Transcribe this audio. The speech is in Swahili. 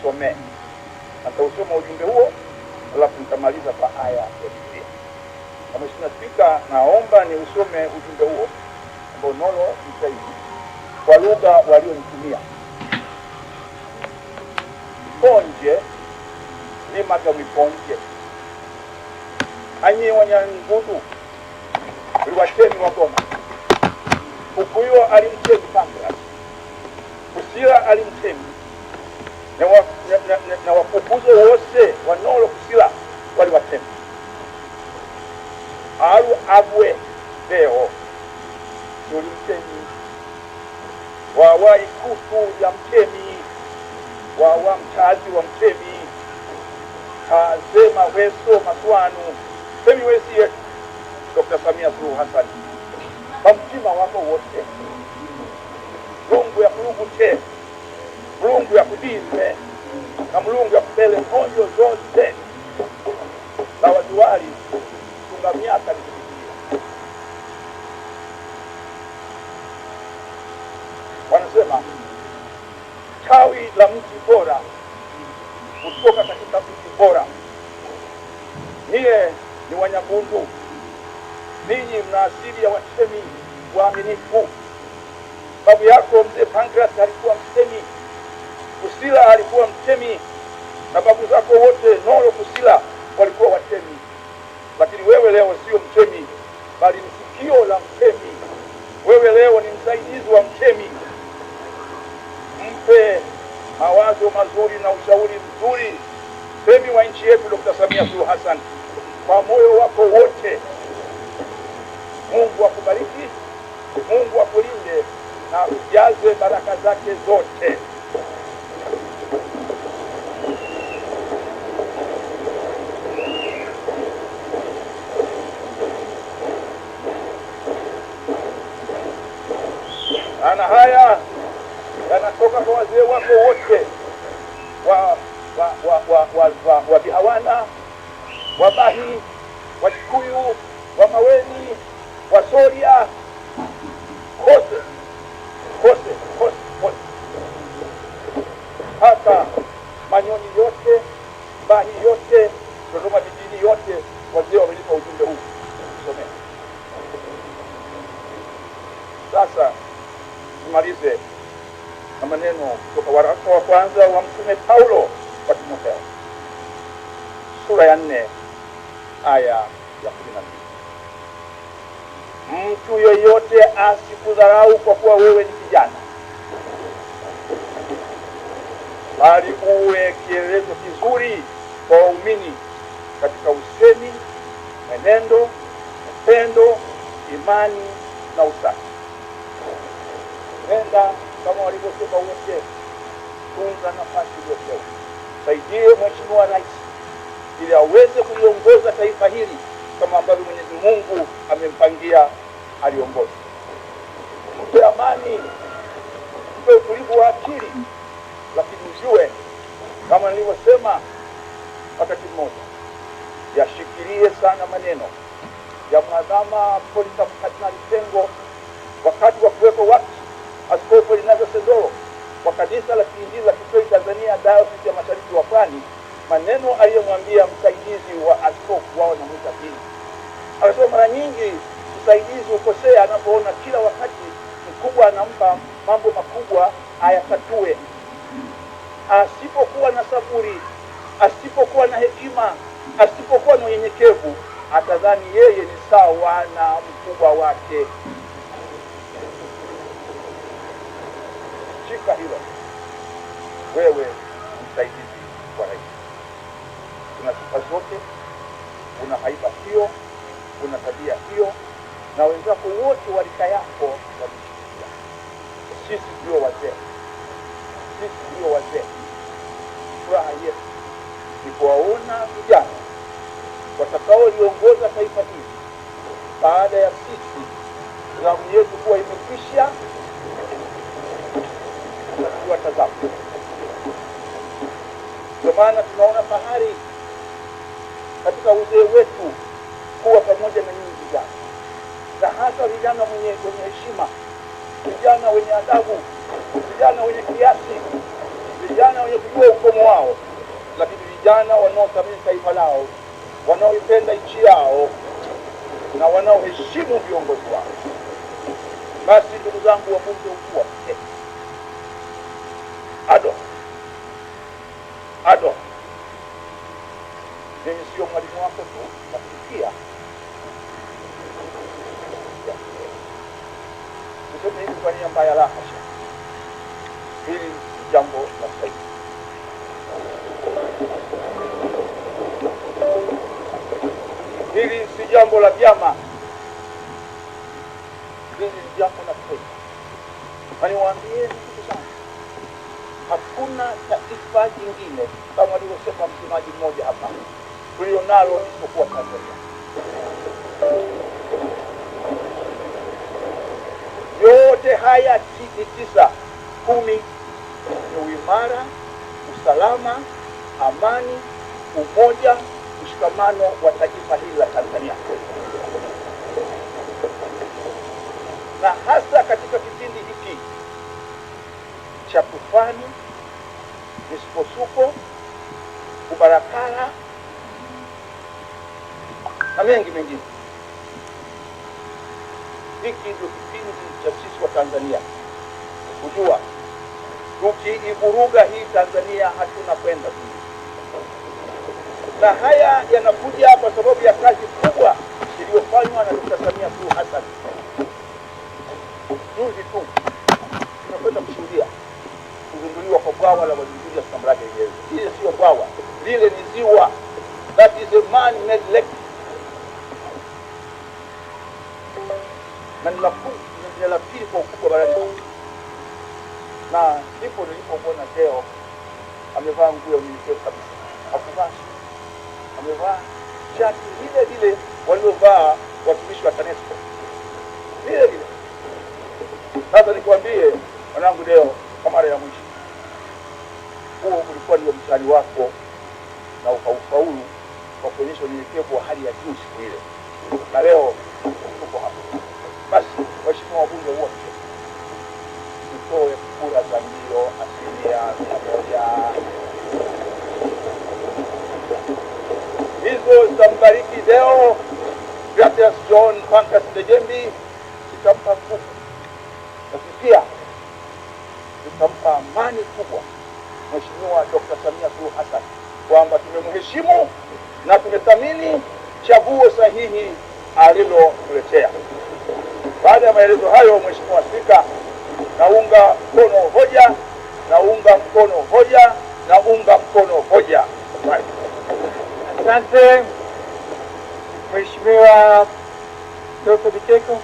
niusomee. Nitausoma ujumbe huo, alafu nitamaliza kwa aya ya Biblia. Mheshimiwa Spika, naomba niusome ujumbe huo ambao Nolo msaidizi kwa lugha walionitumia. Ponje limaga wiponje anyi wanyangudu liwatemi wagoma ukuyo alimtemi Pancras, Kusila alimtemi na wafukuzo wose wa Nolo Kusila waliwatemi. Alu abwe leo tulimtemi wawa ikutu ya mtemi wawa mtazi wa mtemi kazema weso maswanu temi wesi yetu Dr. Samia Suluhu Hassan bamtima wako wote Mulungu ya Mulungu te Mulungu ya kudizwe na Mulungu ya kubele honyo zote na wajuwali tunga miaka nikifikia. Wanasema tawi la mti bora kutoka katika mti bora. Niye ni Wanyagundu, ninyi mna asili ya watemi waaminifu. Babu yako mzee Pancras alikuwa mtemi, Kusila alikuwa mtemi, na babu zako wote Nolo Kusila walikuwa watemi. Lakini wewe leo sio mtemi, bali ni sikio la mtemi. Wewe leo ni msaidizi wa mtemi. Mpe mawazo mazuri na ushauri mzuri mtemi wa nchi yetu Dr. Samia Suluhu Hassan kwa moyo wako wote. Mungu akubariki, Mungu akulinde na ujaze baraka zake zote. Ana haya yanatoka kwa wazee wako wote wa Bihawana, Wabahi, Wakikuyu, Wamaweni, Wasoria, kote hata Manyoni yote, Bahi yote, Dodoma vijijini yote, wazee wamelipa ujumbe huu. Somea. Sasa tumalize na maneno kutoka waraka wa kwanza wa Mtume Paulo kwa Timotheo, sura ya 4 aya ya 12. Mtu yeyote asikudharau kwa kuwa wewe ni kijana, bali uwe kielelezo kizuri kwa waumini katika usemi, mwenendo, upendo, imani na usafi. Nenda kama walivyosema wote, tunza nafasi iliyopewa. Saidie Mheshimiwa Rais ili aweze kuliongoza taifa hili kama ambavyo Mwenyezi Mungu amempangia aliongoze. Mpe amani, mpe utulivu wa akili, lakini ujue kama nilivyosema wakati mmoja, yashikilie sana maneno ya Mwadhama Polycarp Kardinali Pengo wakati wa kuwepo watu Askofu Ignatius Sendoro wa kanisa la Kiinjili la Kilutheri Tanzania Dayosisi ya Mashariki wa Pwani, maneno aliyomwambia msaidizi wa askofu wao na mtafiti. Anasema mara nyingi msaidizi ukosea anapoona kila wakati mkubwa anampa mambo makubwa ayatatue. Asipokuwa na saburi, asipokuwa na hekima, asipokuwa na unyenyekevu, atadhani yeye ni sawa na mkubwa wake. Shika hilo, wewe msaidizi wa rais. Una sifa zote, una haiba hiyo, una tabia hiyo, na wenzako wote wa rika yako wameshikilia. Sisi ndio wazee, sisi ndio wazee. Furaha yetu ni kuwaona vijana watakaoliongoza taifa hili baada ya sisi zamu yetu kuwa imekwisha. Watazama, ndio maana tunaona fahari katika uzee wetu kuwa pamoja na nyinyi vijana, na hasa vijana wenye heshima, vijana wenye adabu, vijana wenye kiasi, vijana wenye kujua ukomo wao, lakini vijana wanaothamini taifa lao, wanaoipenda nchi yao na wanaoheshimu viongozi wao. Basi ndugu zangu wabunge, ukua ado, mimi sio mwalimu wako tu, lakini pia tuseme hivi kwa nia mbaya, la hasha. Hili ni jambo la taifa. Hili si jambo la vyama, hili ni jambo la taifa. Na niwaambieni kitu sana, hakuna taifa jingine kama alivyosema msemaji mmoja hapa tulionalo isipokuwa Tanzania. Yote haya ni 9, 10 ni uimara, usalama, amani, umoja, mshikamano wa taifa hili la Tanzania. Na hasa katika kipindi hiki cha tufani, misukosuko, ubarakara na mengi mengine, hiki ndio kipindi cha sisi wa Tanzania kujua tukiivuruga hii Tanzania hatuna kwenda vizuri. Na haya yanakuja kwa sababu ya kazi kubwa iliyofanywa na Dr. Samia Suluhu Hassan. Juzi tu tunakwenda kushuhudia kuzinduliwa kwa bwawa la Mwalimu Julius Kambarage Nyerere. Hili sio bwawa, lile ni ziwa. That is a man-made lake. Na ni la pili kwa ukubwa barani. Na ndipo nilipomwona leo amevaa nguo ya unyenyekevu kabisa. Hakuvaa, amevaa shati lile waliovaa watumishi wa TANESCO. Lile. Sasa nikwambie mwanangu, leo kwa mara ya mwisho, huo ulikuwa ndio mtihani wako na ukaufaulu kwa kuonyesha unyenyekevu wa hali ya juu siku ile. Na leo tuko hapa. Basi waheshimiwa wabunge wote, tutoe kura za ndio 100%. Hizo zitambariki leo Gratias John Pancras Ndejembi, zitampa nguvu, lakini pia zitampa amani kubwa Mheshimiwa Dr. Samia Suluhu Hassan, kwamba tumemheshimu na tumethamini chaguo sahihi alilotuletea. Baada ya maelezo hayo, Mheshimiwa Spika, naunga mkono hoja. Asante Mheshimiwa Dr. Biteko.